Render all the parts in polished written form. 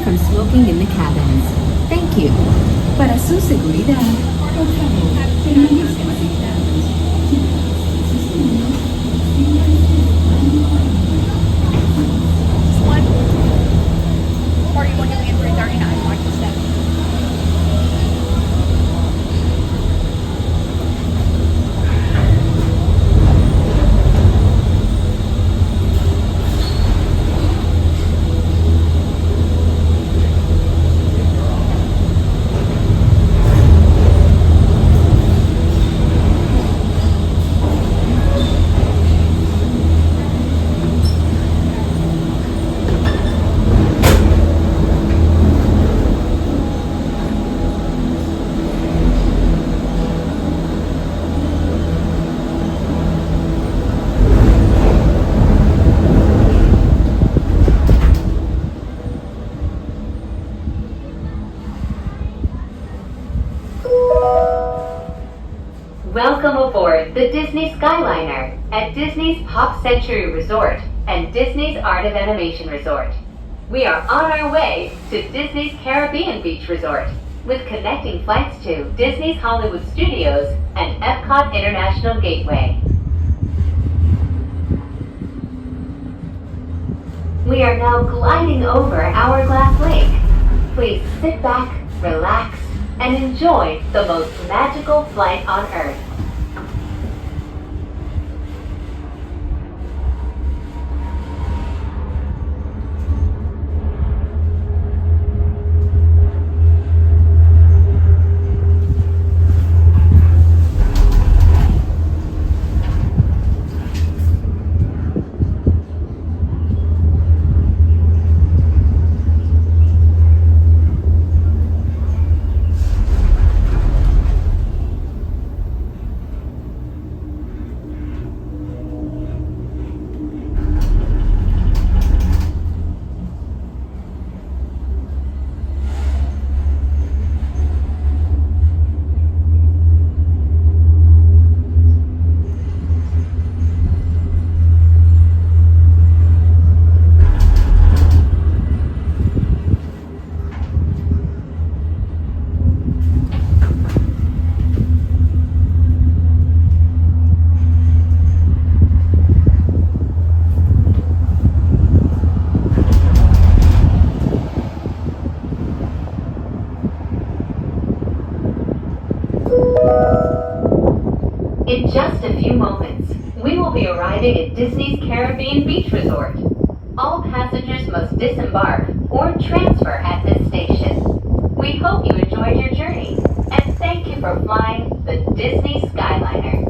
from smoking in the cabins. Thank you. Para su seguridad, por favor, permanezca sentados. One 41 million 339, watch the step. Welcome aboard the Disney Skyliner at Disney's Pop Century Resort and Disney's Art of Animation Resort. We are on our way to Disney's Caribbean Beach Resort with connecting flights to Disney's Hollywood Studios and Epcot International Gateway. We are now gliding over Hourglass Lake. Please sit back, relax, and enjoy the most magical flight on Earth. In just a few moments, we will be arriving at Disney's Caribbean Beach Resort. All passengers must disembark or transfer at this station. We hope you enjoyed your journey, and thank you for flying the Disney Skyliner.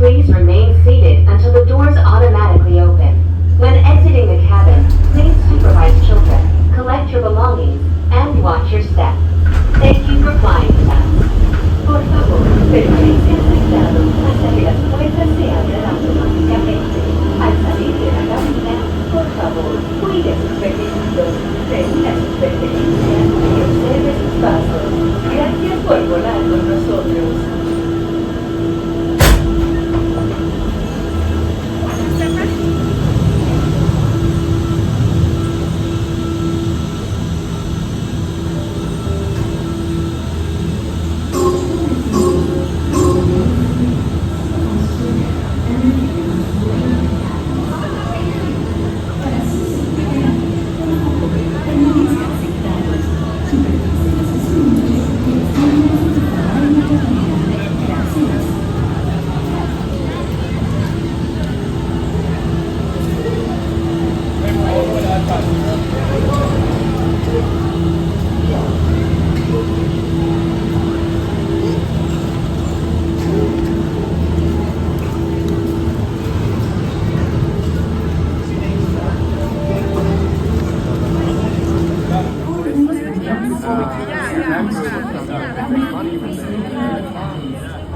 Please remain seated until the doors automatically open. When exiting the cabin, please supervise children, collect your belongings, and watch your step. Thank you for flying with us. Por favor, permanezca sentado hasta que las puertas se abran automáticamente. Al salir de la cabina, por favor, cuide sus pequeñitos, reúna sus pertenencias y observe sus pasos. Gracias por volar con nosotros. Excellent. That might be